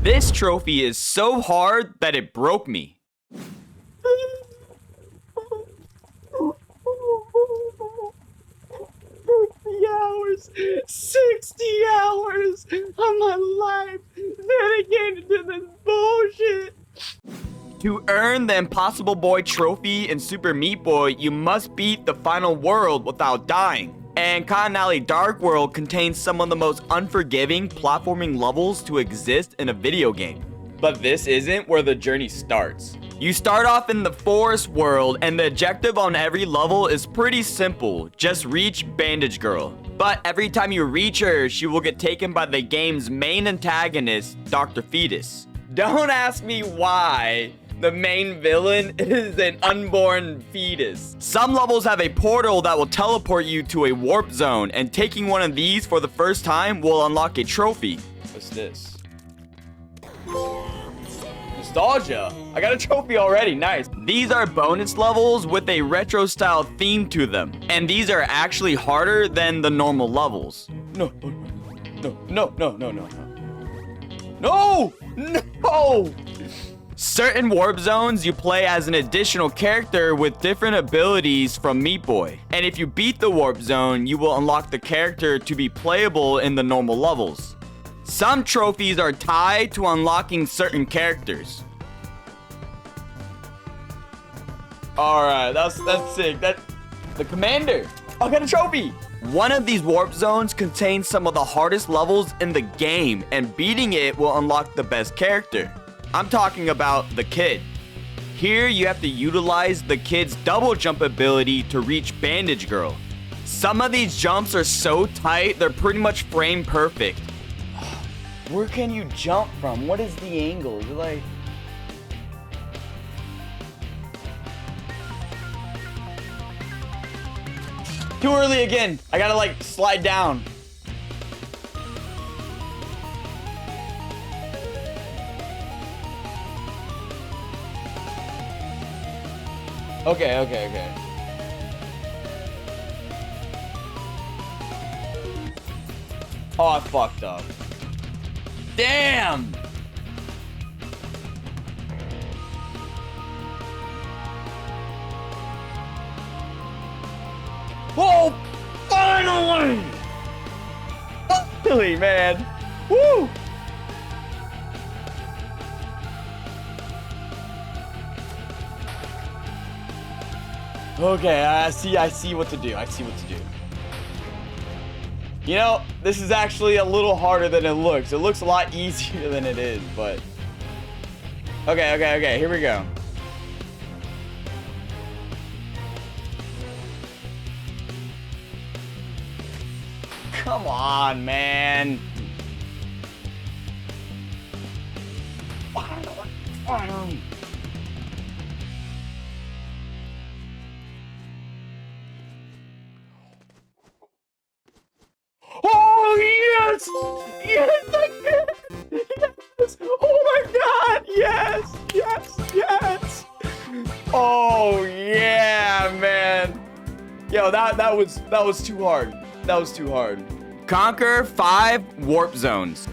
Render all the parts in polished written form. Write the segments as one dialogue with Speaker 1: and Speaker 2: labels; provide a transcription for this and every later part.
Speaker 1: This trophy is so hard that it broke me.
Speaker 2: 60 hours of my life dedicated to this bullshit.
Speaker 1: To earn the Impossible Boy trophy in Super Meat Boy, you must beat the final world without dying. And Cotton Alley Dark World contains some of the most unforgiving platforming levels to exist in a video game. But this isn't where the journey starts. You start off in the forest world, and the objective on every level is pretty simple. Just reach Bandage Girl. But every time you reach her, she will get taken by the game's main antagonist, Dr. Fetus. Don't ask me why the main villain is an unborn fetus. Some levels have a portal that will teleport you to a warp zone, and taking one of these for the first time will unlock a trophy. What's this? Nostalgia. I got a trophy already. Nice. These are bonus levels with a retro style theme to them, and these are actually harder than the normal levels. No. Certain warp zones you play as an additional character with different abilities from Meat Boy, and if you beat the warp zone, you will unlock the character to be playable in the normal levels. Some trophies are tied to unlocking certain characters. Alright, that's sick. The commander. I got a trophy. One of these warp zones contains some of the hardest levels in the game, and beating it will unlock the best character. I'm talking about the Kid. Here you have to utilize the Kid's double jump ability to reach Bandage Girl. Some of these jumps are so tight, they're pretty much frame perfect. Where can you jump from? What is the angle? You're like... Too early again. I gotta like slide down. Okay. Oh, I fucked up. Damn! Oh, finally! Finally, man. Woo! Okay, I see what to do. You know, this is actually a little harder than it looks. It looks a lot easier than it is, but... Okay, here we go. Come on, man. Oh, yes! Yes, I did! Yes! Oh my god! Yes! Oh, yeah, man. Yo, that was too hard. That was too hard. Conquer 5 warp zones.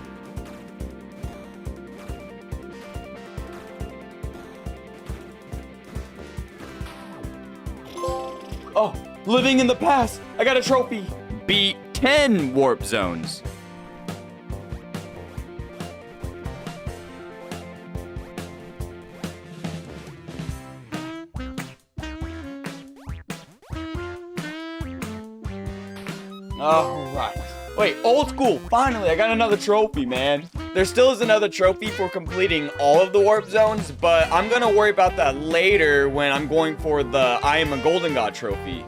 Speaker 1: Oh, living in the past. I got a trophy. Beat 10 warp zones. Alright. Wait, old school. Finally, I got another trophy, man. There still is another trophy for completing all of the warp zones, but I'm gonna worry about that later when I'm going for the I Am a Golden God trophy.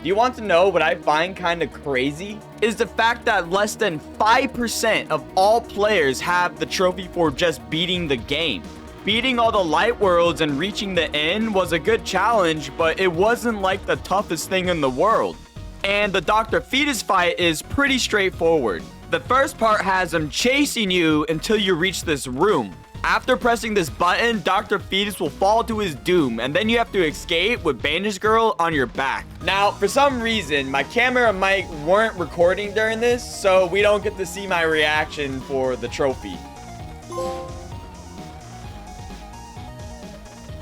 Speaker 1: Do you want to know what I find kind of crazy? Is the fact that less than 5% of all players have the trophy for just beating the game. Beating all the light worlds and reaching the end was a good challenge, but it wasn't like the toughest thing in the world. And the Dr. Fetus fight is pretty straightforward. The first part has him chasing you until you reach this room. After pressing this button, Dr. Fetus will fall to his doom, and then you have to escape with Bandage Girl on your back. Now, for some reason, my camera and mic weren't recording during this, so we don't get to see my reaction for the trophy.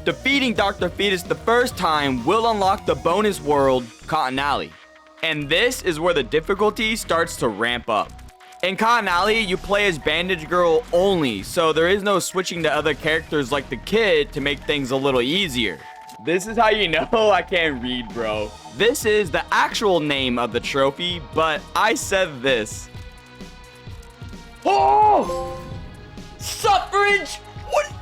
Speaker 1: Defeating Dr. Fetus the first time will unlock the bonus world, Cotton Alley. And this is where the difficulty starts to ramp up. In Cotton Alley, you play as Bandage Girl only, so there is no switching to other characters like the kid to make things a little easier. This is how you know I can't read, bro. This is the actual name of the trophy, but I said this. Oh! Suffrage! What?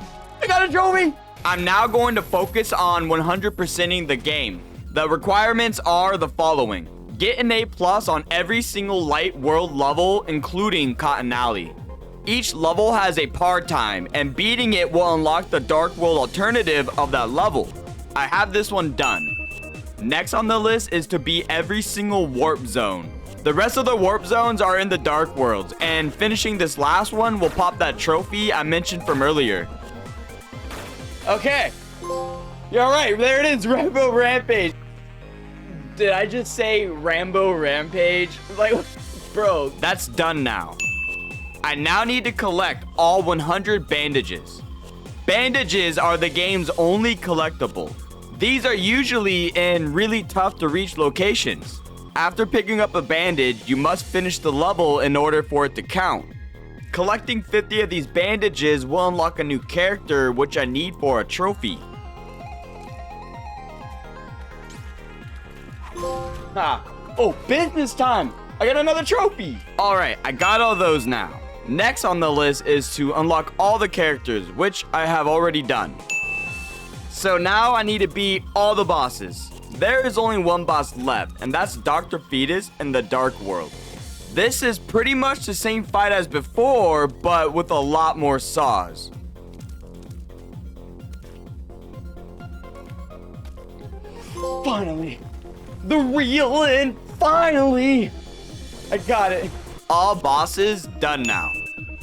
Speaker 1: I got a trophy! I'm now going to focus on 100%ing the game. The requirements are the following. Get an A+ on every single light world level, including Cotton Alley. Each level has a par time, and beating it will unlock the dark world alternative of that level. I have this one done. Next on the list is to beat every single warp zone. The rest of the warp zones are in the dark worlds, and finishing this last one will pop that trophy I mentioned from earlier. Okay. You're right, there it is, Rainbow Rampage. Did I just say Rambo Rampage? Like, bro, that's done now. I now need to collect all 100 bandages. Bandages are the game's only collectible. These are usually in really tough to reach locations. After picking up a bandage, you must finish the level in order for it to count. Collecting 50 of these bandages will unlock a new character, which I need for a trophy. Oh, business time! I got another trophy! Alright, I got all those now. Next on the list is to unlock all the characters, which I have already done. So now I need to beat all the bosses. There is only one boss left, and that's Dr. Fetus in the Dark World. This is pretty much the same fight as before, but with a lot more saws. Finally! The real end! Finally! I got it. All bosses done now.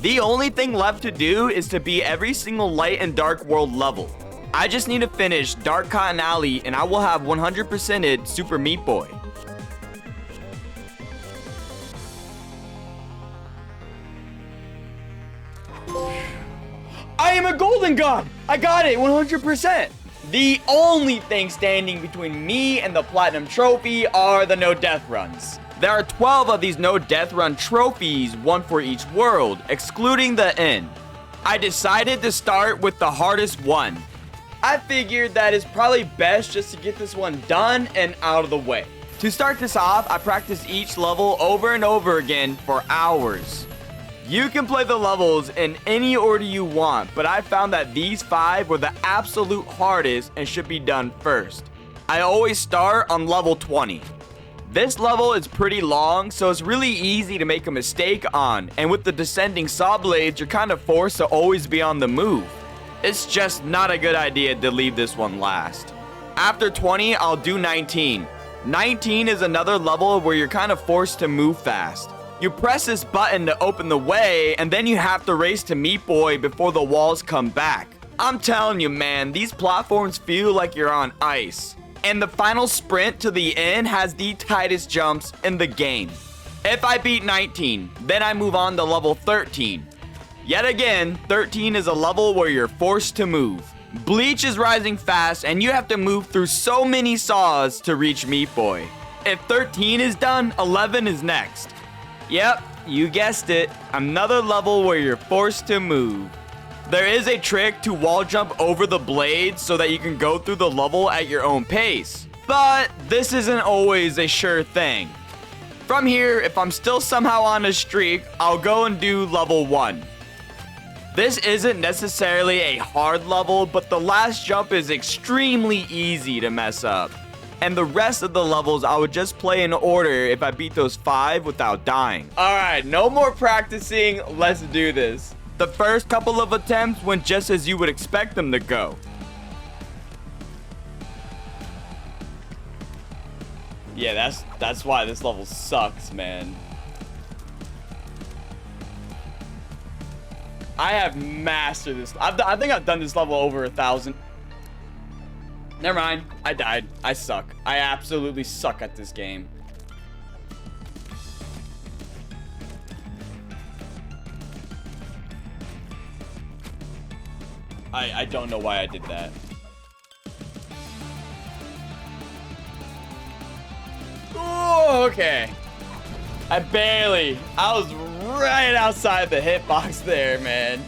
Speaker 1: The only thing left to do is to beat every single light and dark world level. I just need to finish Dark Cotton Alley and I will have 100%ed Super Meat Boy. I am a golden god! I got it, 100%! The only thing standing between me and the Platinum Trophy are the no death runs. There are 12 of these no death run trophies, one for each world, excluding the end. I decided to start with the hardest one. I figured that it's probably best just to get this one done and out of the way. To start this off, I practiced each level over and over again for hours. You can play the levels in any order you want, but I found that these 5 were the absolute hardest and should be done first. I always start on level 20. This level is pretty long, so it's really easy to make a mistake on, and with the descending saw blades, you're kind of forced to always be on the move. It's just not a good idea to leave this one last. After 20, I'll do 19. 19 is another level where you're kind of forced to move fast. You press this button to open the way, and then you have to race to Meat Boy before the walls come back. I'm telling you, man, these platforms feel like you're on ice. And the final sprint to the end has the tightest jumps in the game. If I beat 19, then I move on to level 13. Yet again, 13 is a level where you're forced to move. Bleach is rising fast, and you have to move through so many saws to reach Meat Boy. If 13 is done, 11 is next. Yep, you guessed it, another level where you're forced to move. There is a trick to wall jump over the blades so that you can go through the level at your own pace. But this isn't always a sure thing. From here, if I'm still somehow on a streak, I'll go and do level 1. This isn't necessarily a hard level, but the last jump is extremely easy to mess up. And the rest of the levels I would just play in order if I beat those 5 without dying. Alright, no more practicing, let's do this. The first couple of attempts went just as you would expect them to go. Yeah, that's why this level sucks, man. I have mastered this. I think I've done this level over 1,000. Never mind. I died. I suck. I absolutely suck at this game. I don't know why I did that. Oh, okay. I was right outside the hitbox there, man.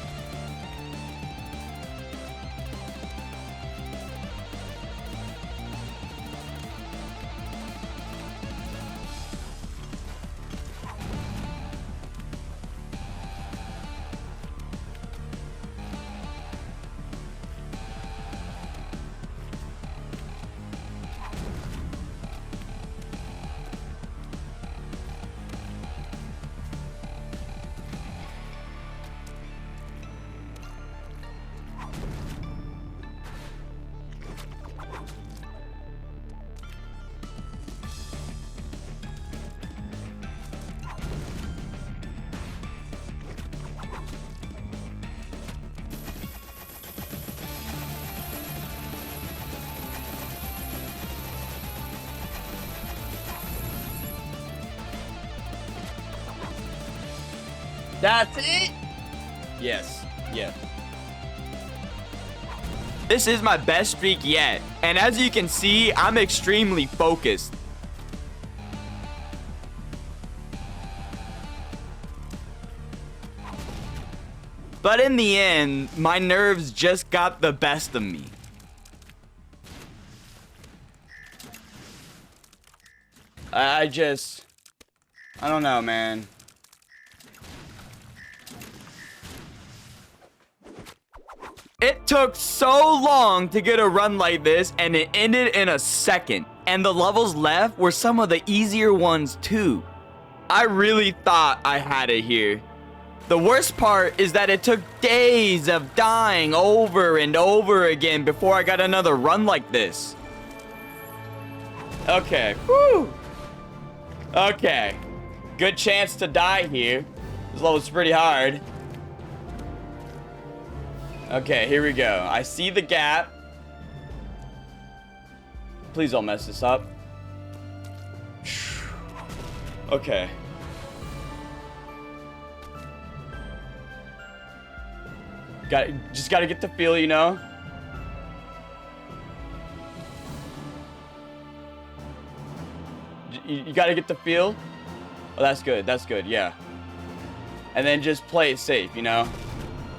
Speaker 1: That's it? Yes. Yeah. This is my best streak yet. And as you can see, I'm extremely focused. But in the end, my nerves just got the best of me. I don't know, man. It took so long to get a run like this, and it ended in a second. And the levels left were some of the easier ones too. I really thought I had it here. The worst part is that it took days of dying over and over again before I got another run like this. Okay, whew. Okay, good chance to die here. This level's pretty hard. Okay, here we go. I see the gap. Please don't mess this up. Okay. Just gotta get the feel, you know? You gotta get the feel. Oh, that's good, yeah. And then just play it safe, you know?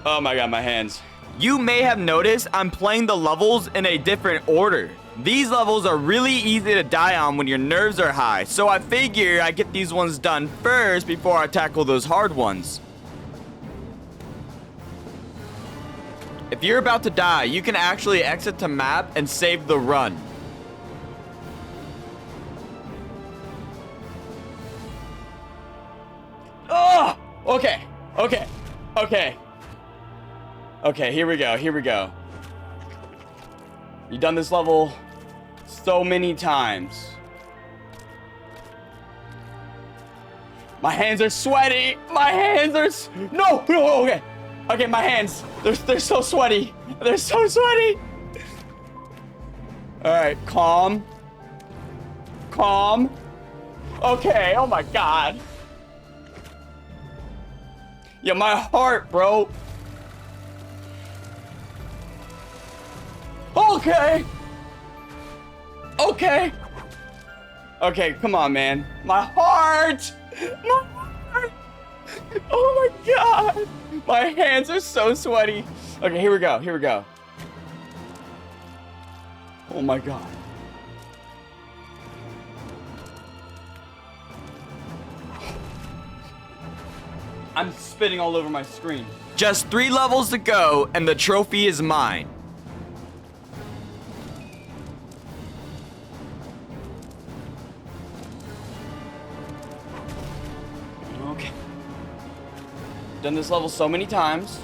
Speaker 1: Oh my god, my hands. You may have noticed I'm playing the levels in a different order. These levels are really easy to die on when your nerves are high, so I figure I get these ones done first before I tackle those hard ones. If you're about to die, you can actually exit the map and save the run. Oh! Okay. Okay, here we go. You've done this level so many times. My hands are sweaty. No, okay. Okay, my hands. They're so sweaty. They're so sweaty. All right, calm. Okay, oh my god. Yeah, my heart, bro. Okay, come on, man. My heart. Oh my god. My hands are so sweaty. Okay, here we go. Oh my god. I'm spitting all over my screen. Just 3 levels to go, and the trophy is mine. Okay. Done this level so many times.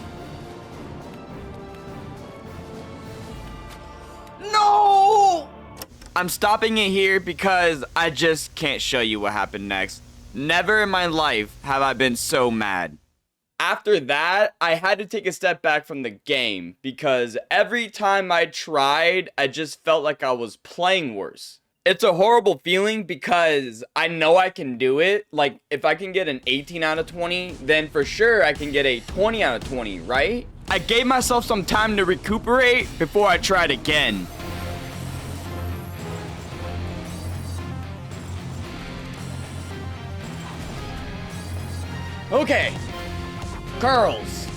Speaker 1: No! I'm stopping it here because I just can't show you what happened next. Never in my life have I been so mad. After that, I had to take a step back from the game because every time I tried, I just felt like I was playing worse. It's a horrible feeling because I know I can do it. Like, if I can get an 18 out of 20, then for sure I can get a 20 out of 20, right? I gave myself some time to recuperate before I tried again. Okay. Girls.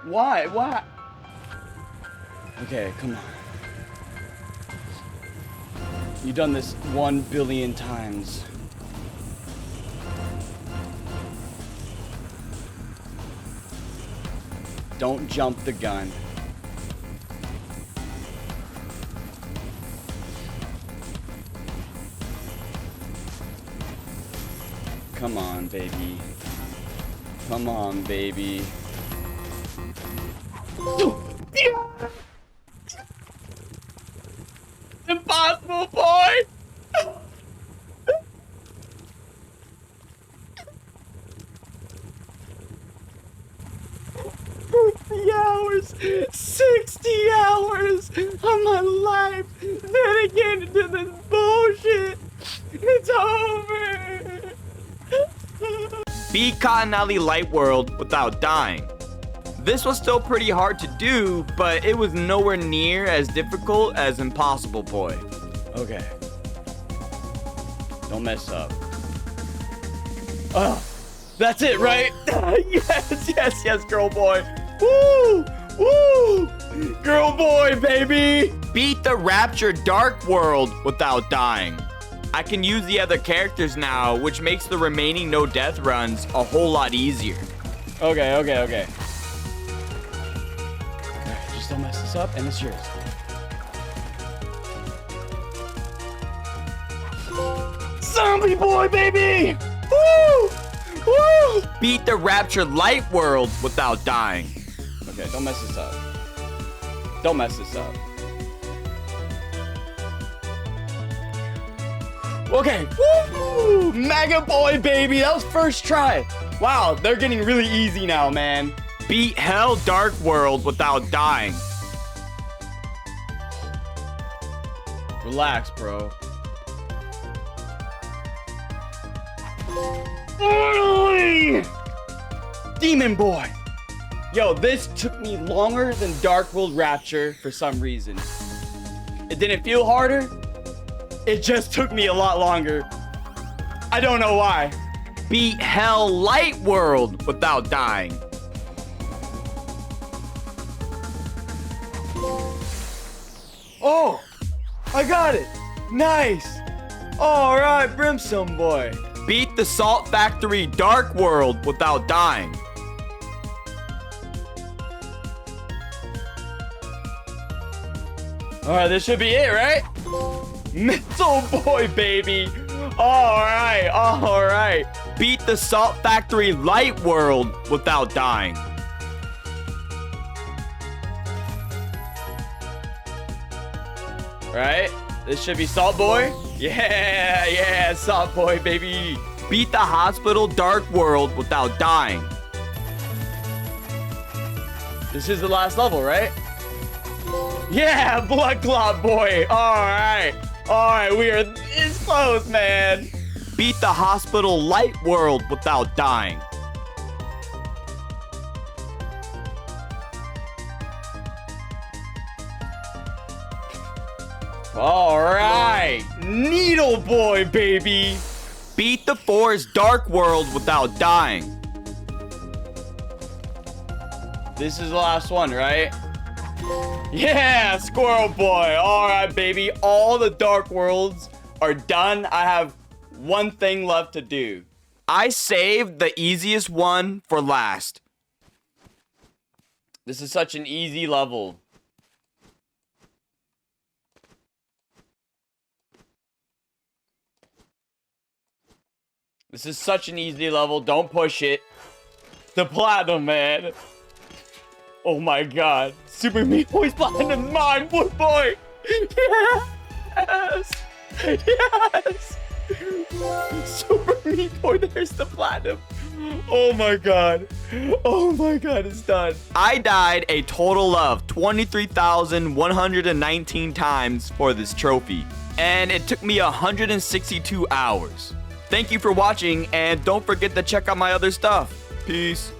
Speaker 1: Why? Why? Okay, come on. You've done this 1 billion times. Don't jump the gun. Come on, baby. Come on, baby. Impossible, boy! 60 hours! 60 hours of my life dedicated to this bullshit! It's over! Beat Cotton Alley Light World without dying. This was still pretty hard to do, but it was nowhere near as difficult as Impossible Boy. Okay. Don't mess up. Oh, that's it, right? Yes, yes, yes, girl boy. Woo! Woo! Girl boy, baby! Beat the Rapture Dark World without dying. I can use the other characters now, which makes the remaining no death runs a whole lot easier. Okay, okay, okay. Alright, just don't mess this up, and it's yours. Zombie boy, baby! Woo! Woo! Beat the Rapture Light World without dying. Okay, don't mess this up. Don't mess this up. Okay. Woo! Mega boy, baby. That was first try. Wow, they're getting really easy now, man. Beat Hell Dark World without dying. Relax, bro. Finally! Demon Boy. Yo, this took me longer than Dark World Rapture for some reason. It didn't feel harder. It just took me a lot longer. I don't know why. Beat Hell Light World without dying. Oh, I got it. Nice. All right, Brimstone Boy. Beat the Salt Factory Dark World without dying. All right, this should be it, right? Mental Boy, baby. All right. Beat the Salt Factory Light World without dying. Right? This should be Salt Boy. Yeah, Salt Boy, baby. Beat the Hospital Dark World without dying. This is the last level, right? Yeah, Blood Clot Boy. All right, we are this close, man. Beat the Hospital Light World without dying. All right, Needle Boy, baby. Beat the Forest Dark World without dying. This is the last one, right? Yeah, Squirrel Boy. All right, baby. All the Dark Worlds are done. I have one thing left to do. I saved the easiest one for last. This is such an easy level. This is such an easy level. Don't push it. The platinum, man. Oh my god. Super Meat Boy's platinum mine, Wood Boy. Yes. Yes. Super Meat Boy, there's the platinum. Oh my god. Oh my god, it's done. I died a total of 23,119 times for this trophy. And it took me 162 hours. Thank you for watching, and don't forget to check out my other stuff. Peace.